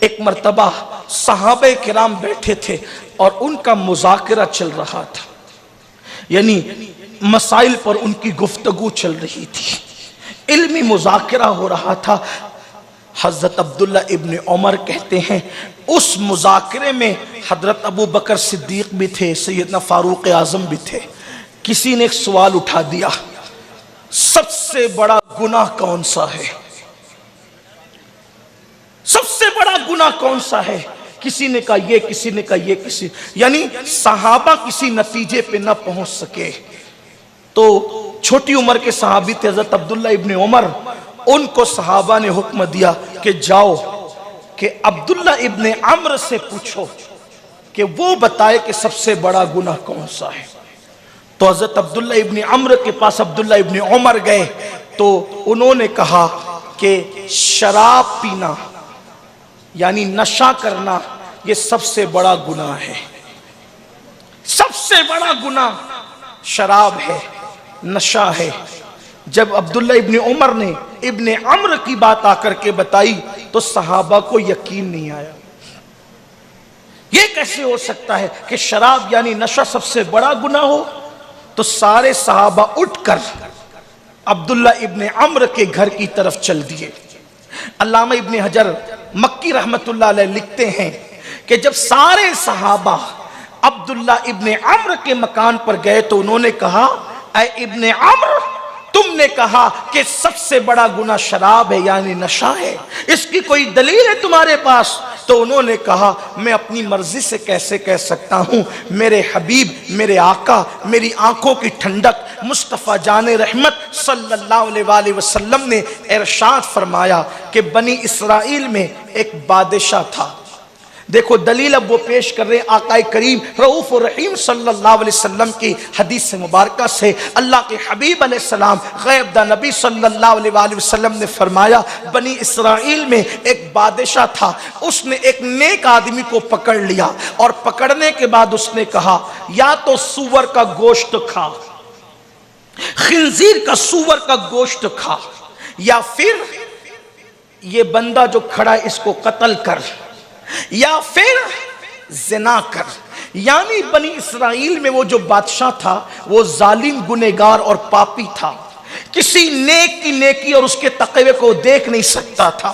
एक मर्तबा सहाबे किराम बैठे थे और उनका मुज़ाकरा चल रहा था, यानी मसाइल पर उनकी गुफ्तगू चल रही थी, इल्मी मुज़ाकरा हो रहा था। हज़रत अब्दुल्ला इब्न उमर कहते हैं उस मुज़ाकरे में हज़रत अबू बकर सिद्दीक़ भी थे, सैयदना फ़ारूक आज़म भी थे। किसी ने एक सवाल उठा दिया, सबसे बड़ा गुनाह कौन सा है? सबसे बड़ा गुनाह कौन सा है? किसी ने कहा ये, किसी ने कहा ये, यानी सहाबा किसी नतीजे पे न पहुंच सके। तो छोटी उम्र के सहाबी थे हज़रत अब्दुल्ला इब्न उमर, उनको सहाबा ने हुक्म दिया कि जाओ कि अब्दुल्ला इब्न अम्र से पूछो कि वो बताए कि सबसे बड़ा गुनाह कौन सा है। तो हज़रत अब्दुल्ला इब्न अम्र के पास अब्दुल्ला इब्न उमर गए तो उन्होंने कहा कि शराब पीना यानी नशा करना ये सबसे बड़ा गुनाह है, सबसे बड़ा गुनाह शराब है, नशा है। जब अब्दुल्ला इब्न उमर ने इब्न अम्र की बात आकर के बताई तो सहाबा को यकीन नहीं आया। ये कैसे हो सकता है कि शराब यानी नशा सबसे बड़ा गुनाह हो? तो सारे सहाबा उठकर अब्दुल्ला इब्न अम्र के घर की तरफ चल दिए। अल्लामा इब्न हजर मक्की रहमतुल्लाह अलैह लिखते हैं कि जब सारे सहाबा अब्दुल्ला इब्न अम्र के मकान पर गए तो उन्होंने कहा, ऐ इब्न अम्र, तुमने कहा कि सबसे बड़ा गुनाह शराब है यानी नशा है, इसकी कोई दलील है तुम्हारे पास? तो उन्होंने कहा, मैं अपनी मर्जी से कैसे कह सकता हूँ, मेरे हबीब, मेरे आका, मेरी आंखों की ठंडक मुस्तफ़ा जाने रहमत सल्लल्लाहु अलैहि वसल्लम ने इरशाद फरमाया कि बनी इसराइल में एक बादशाह था। देखो दलील अब वो पेश कर रहे हैं आकाए करीम रऊफ और रहीम सल्लल्लाहु अलैहि वसल्लम की हदीस मुबारक से। अल्लाह के हबीब अलैहिस्सलाम गैब दा नबी सल्लल्लाहु अलैहि वसल्लम ने फरमाया, बनी इसराइल में एक बादशाह था, उसने एक नेक आदमी को पकड़ लिया और पकड़ने के बाद उसने कहा, या तो सूअर का गोश्त खा, खिंजीर का सूअर का गोश्त खा, या फिर ये बंदा जो खड़ा है इसको कत्ल कर, या फिर ज़िना कर। यानी बनी इसराइल में वो जो बादशाह था वो जालिम, गुनेगार और पापी था। किसी नेक की नेकी और उसके तक़वे को देख नहीं सकता था,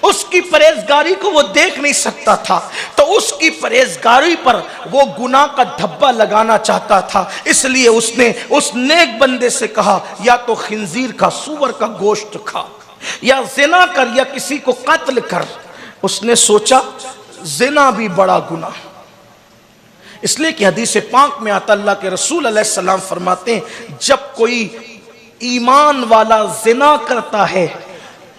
उसकी परहेजगारी को वो देख नहीं सकता था, तो उसकी परहेजगारी पर वो गुनाह का धब्बा लगाना चाहता था। इसलिए उसने उस नेक बंदे से कहा, या तो खिंजीर का, सूअर का गोश्त खा, या ज़िना कर, या किसी को कत्ल कर। उसने सोचा ज़िना भी बड़ा गुनाह, इसलिए कि हदीस पाक में आता, अल्लाह के रसूल अलैहिस्सलाम फरमाते हैं, जब कोई ईमान वाला ज़िना करता है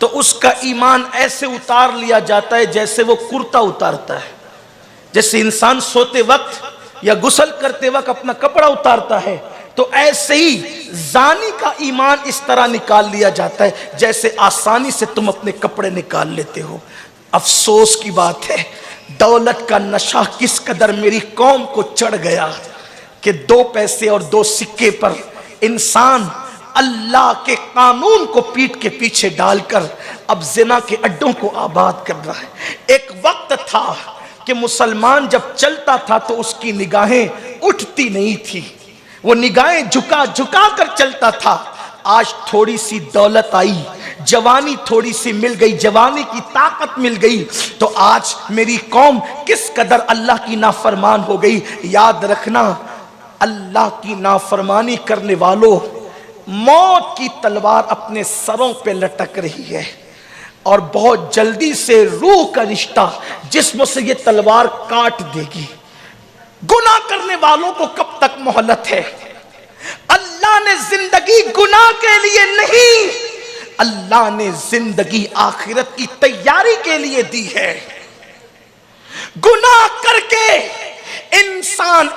तो उसका ईमान ऐसे उतार लिया जाता है जैसे वो कुर्ता उतारता है। जैसे इंसान सोते वक्त या गुस्ल करते वक्त अपना कपड़ा उतारता है, तो ऐसे ही जानी का ईमान इस तरह निकाल लिया जाता है जैसे आसानी से तुम अपने कपड़े निकाल लेते हो। अफसोस की बात है, दौलत का नशा किस कदर मेरी कौम को चढ़ गया कि 2 पैसे और 2 सिक्के पर इंसान अल्लाह के कानून को पीठ के पीछे डालकर अब ज़िना के अड्डों को आबाद कर रहा है। एक वक्त था कि मुसलमान जब चलता था तो उसकी निगाहें उठती नहीं थी, वो निगाहें झुका झुका कर चलता था। आज थोड़ी सी दौलत आई, जवानी थोड़ी सी मिल गई, जवानी की ताकत मिल गई, तो आज मेरी कौम किस कदर अल्लाह की नाफरमान हो गई। याद रखना, अल्लाह की नाफरमानी करने वालों, मौत की तलवार अपने सरों पे लटक रही है और बहुत जल्दी से रूह का रिश्ता जिस्म से ये तलवार काट देगी। गुनाह करने वालों को कब तक मोहलत है? अल्लाह ने जिंदगी गुनाह के लिए नहीं, अल्लाह ने जिंदगी आखिरत की तैयारी के लिए दी है। गुनाह करके इंसान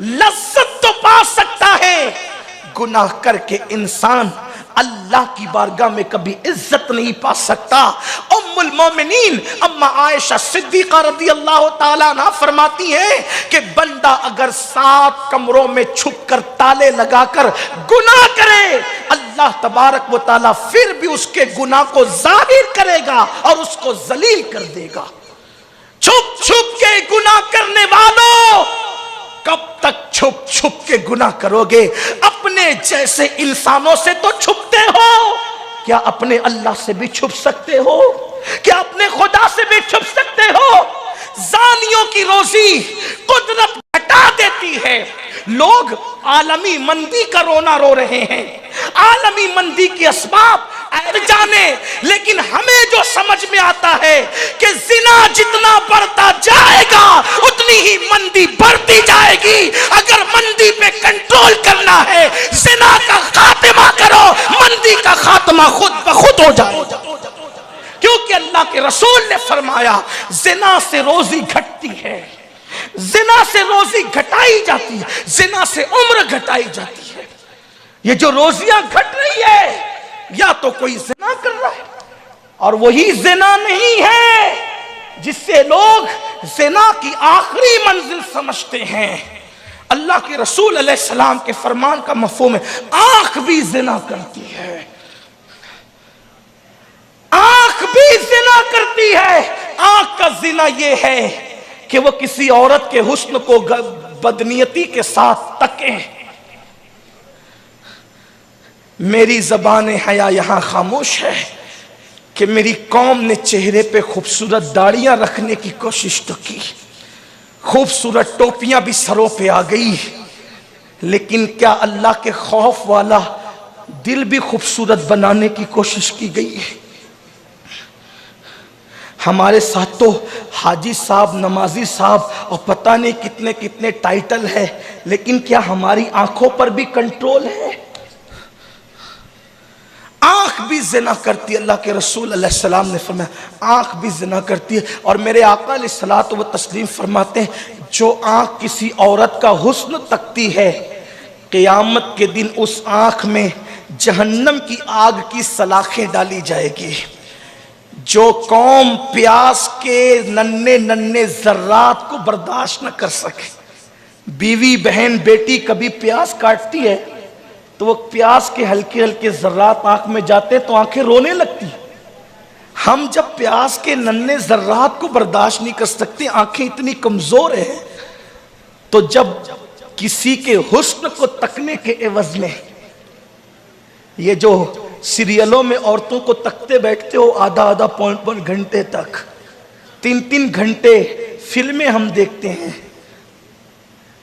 लज्जत तो पा सकता है, गुनाह करके इंसान अल्लाह की बारगाह में कभी इज्जत नहीं पा सकता। उम्मुल मोमिनीन अम्मा आयशा सिद्दीक़ा रज़ियल्लाहु ताला अन्हा फरमाती हैं कि बंदा अगर 7 कमरों में छुपकर ताले लगाकर गुनाह करे, अल्लाह तबारक व ताला फिर भी उसके गुनाह को जाहिर करेगा और उसको जलील कर देगा। छुप छुप के गुनाह करने वालों, कब तक छुप छुप के गुनाह करोगे? अपने जैसे इंसानों से तो छुपते हो, क्या अपने अल्लाह से भी छुप सकते हो? क्या अपने खुदा से भी छुप सकते हो? जानियों की रोजी कुदरत घटा देती है। लोग आलमी मंदी का रोना रो रहे हैं, आलमी मंदी की असबाब जाने, लेकिन हमें जो समझ में आता है कि जिना जितना बढ़ता जाएगा उतनी ही मंदी बढ़ती जाएगी। अगर मंदी पे कंट्रोल करना है, जिना का खात्मा करो, मंदी का खात्मा खुद ब खुद हो जाएगा। क्योंकि अल्लाह के रसूल ने फरमाया, जिना से रोजी घटती है, जिना से रोजी घटाई जाती है, जिना से उम्र घटाई जाती है। ये जो रोजियां घट रही है, या तो कोई जिना कर रहा है, और वही जिना नहीं है जिससे लोग जिना की आखिरी मंजिल समझते हैं। अल्लाह के रसूल अलैहिस्सलाम के फरमान का मफहूम है, आंख भी जिना करती है, आंख भी जिना करती है। आंख का जिना यह है कि वो किसी औरत के हुस्न को बदनीयती के साथ तके। मेरी ज़बान हया यहां खामोश है कि मेरी कौम ने चेहरे पे खूबसूरत दाढ़ियां रखने की कोशिश तो की, खूबसूरत टोपियां भी सरों पे आ गई, लेकिन क्या अल्लाह के खौफ वाला दिल भी खूबसूरत बनाने की कोशिश की गई है? हमारे साथ तो हाजी साहब, नमाजी साहब और पता नहीं कितने कितने टाइटल है, लेकिन क्या हमारी आंखों पर भी कंट्रोल है? आंख भी जिना करती है। अल्लाह के रसूल अलैहिस्सलाम ने फरमाया आंख भी जिना करती है। और मेरे आका अलैहिस्सलात व तस्लीम फरमाते हैं, जो आंख किसी औरत का हुस्न तकती है, क़यामत के दिन उस आंख में जहन्नम की आग की सलाखें डाली जाएगी। जो कौम प्यास के नन्हे नन्हे जर्रात को बर्दाश्त न कर सके, बीवी बहन बेटी कभी प्यास काटती है तो वो प्यास के हल्के हल्के जर्रात आंख में जाते तो आंखें रोने लगती। हम जब प्यास के नन्हे जर्रात को बर्दाश्त नहीं कर सकते, आंखें इतनी कमजोर है, तो जब किसी के हुस्न को तकने के एवज में, ये जो सीरियलों में औरतों को तकते बैठते हो आधा आधा पौन घंटे तक, 3-3 घंटे फिल्में हम देखते हैं,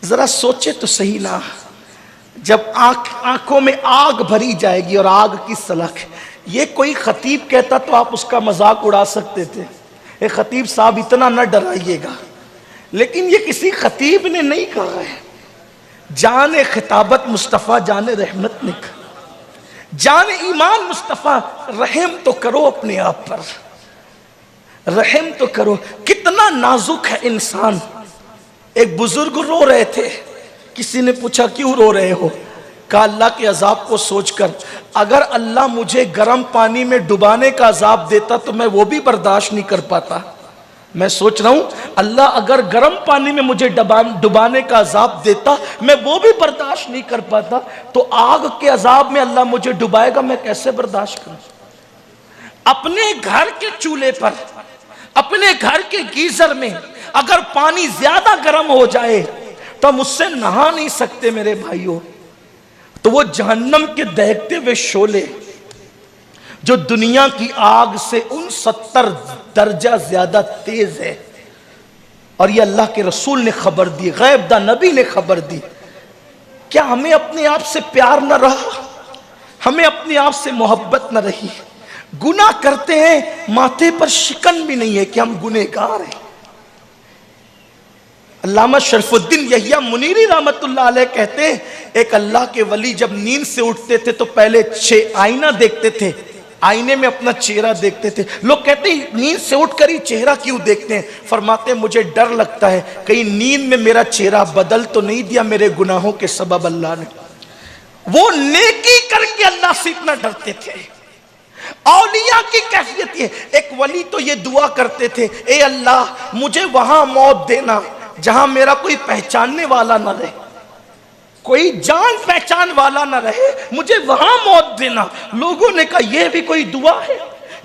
जरा सोचे तो सही ना, जब आंखों में आग भरी जाएगी और आग की सलाख, ये कोई खतीब कहता तो आप उसका मजाक उड़ा सकते थे, ये खतीब साहब इतना न डराइएगा, लेकिन ये किसी खतीब ने नहीं कहा है। जाने खिताबत मुस्तफ़ा जाने रहमत ने कहा, जाने ईमान मुस्तफ़ा, रहम तो करो अपने आप पर, रहम तो करो। कितना नाजुक है इंसान। एक बुजुर्ग रो रहे थे, किसी ने पूछा क्यों रो रहे हो? कहा अल्लाह के अजाब को सोचकर, अगर अल्लाह मुझे गर्म पानी में डुबाने का अजाब देता तो मैं वो भी बर्दाश्त नहीं कर पाता। मैं सोच रहा हूं, अल्लाह अगर गर्म पानी में मुझे डुबाने का अजाब देता मैं वो भी बर्दाश्त नहीं कर पाता, तो आग के अजाब में अल्लाह मुझे डुबाएगा, मैं कैसे बर्दाश्त करूं? अपने घर के चूल्हे पर, अपने घर के गीजर में अगर पानी ज्यादा गर्म हो जाए तो हम उससे नहा नहीं सकते मेरे भाइयों, तो वो जहन्नम के दहकते हुए शोले जो दुनिया की आग से 69 दर्जा ज्यादा तेज है, और ये अल्लाह के रसूल ने खबर दी, गैब दा नबी ने खबर दी। क्या हमें अपने आप से प्यार न रहा? हमें अपने आप से मोहब्बत न रही? गुनाह करते हैं, माथे पर शिकन भी नहीं है कि हम गुनहगार हैं। अल्लामा शरफुद्दीन यहिया मुनीरी रहमतुल्लाह अलैह कहते हैं, एक अल्लाह के वली जब नींद से उठते थे तो पहले 6 आईना देखते थे, आईने में अपना चेहरा देखते थे। लोग कहते हैं नींद से उठकर ही चेहरा क्यों देखते हैं? फरमाते हैं मुझे डर लगता है कहीं नींद में मेरा चेहरा बदल तो नहीं दिया मेरे गुनाहों के सबब अल्लाह ने। वो नेकी करके अल्लाह से इतना डरते थे। औलिया की कैफियत ये, एक वली तो ये दुआ करते थे, ए अल्लाह मुझे वहां मौत देना जहां मेरा कोई पहचानने वाला ना रहे, कोई जान पहचान वाला ना रहे, मुझे वहां मौत देना। लोगों ने कहा यह भी कोई दुआ है,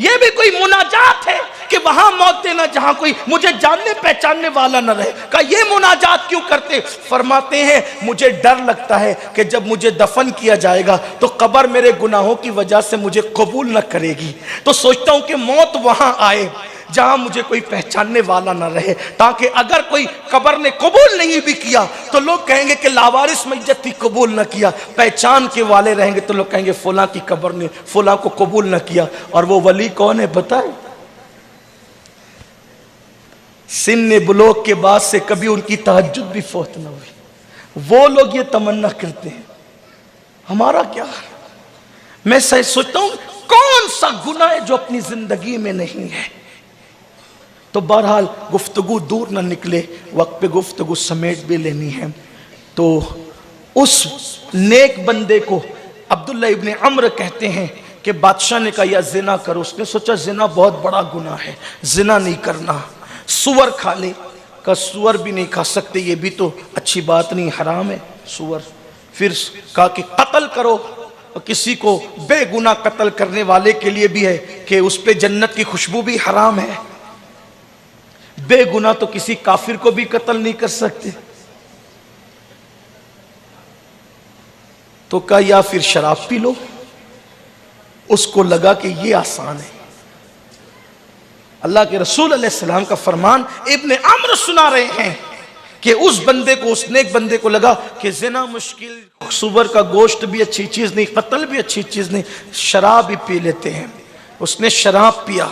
यह भी कोई मुनाजात है? कि वहां मौत देना जहां कोई मुझे जानने पहचानने वाला न रहे। कहा ये मुनाजात क्यों करते? फरमाते हैं मुझे डर लगता है कि जब मुझे दफन किया जाएगा तो कब्र मेरे गुनाहों की वजह से मुझे कबूल न करेगी, तो सोचता हूं कि मौत वहां आए जहां मुझे कोई पहचानने वाला ना रहे, ताकि अगर कोई कब्र ने कबूल नहीं भी किया तो लोग कहेंगे कि लावारिस मैयत थी कबूल न किया, पहचान के वाले रहेंगे तो लोग कहेंगे फुला की कब्र ने फुला को कबूल न किया। और वो वली कौन है बताए? सिन्ने बुलोग के बाद से कभी उनकी तहज्जुद भी फौत न हुई। वो लोग ये तमन्ना करते हैं, हमारा क्या? मैं सही सोचता हूं कौन सा गुनाह है जो अपनी जिंदगी में नहीं है। तो बहरहाल गुफ्तगू दूर ना निकले, वक्त पे गुफ्तगू समेट भी लेनी है। तो उस नेक बंदे को अब्दुल्ला इब्ने अम्र कहते हैं कि बादशाह ने कहा या जिना करो। उसने सोचा जिना बहुत बड़ा गुनाह है, जिना नहीं करना। सुअर खा ले, का सुअर भी नहीं खा सकते, ये भी तो अच्छी बात नहीं, हराम है सुअर। फिर कहा कि कत्ल करो, किसी को बेगुनाह कत्ल करने वाले के लिए भी है कि उस पे जन्नत की खुशबू भी हराम है। बेगुनाह तो किसी काफिर को भी कत्ल नहीं कर सकते। तो कहा या फिर शराब पी लो। उसको लगा कि ये आसान है। अल्लाह के रसूल अलैहिस्सलाम का फरमान इब्ने अम्र सुना रहे हैं कि उस बंदे को, उस नेक बंदे को लगा कि ज़िना मुश्किल, सुअर का गोश्त भी अच्छी चीज नहीं, कत्ल भी अच्छी चीज नहीं, शराब भी पी लेते हैं। उसने शराब पिया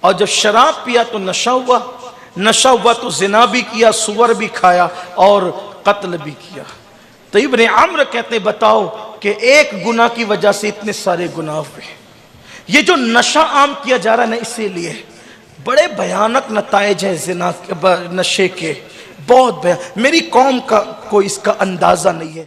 और जब शराब पिया तो नशा हुआ, नशा हुआ तो जिना भी किया, सुअर भी खाया और कत्ल भी किया। तो इब्ने अम्र कहते बताओ कि एक गुनाह की वजह से इतने सारे गुनाह हुए। ये जो नशा आम किया जा रहा है ना, इसीलिए बड़े भयानक नताइज हैं जिना नशे के, बहुत भयानक। मेरी कौम का कोई इसका अंदाजा नहीं है।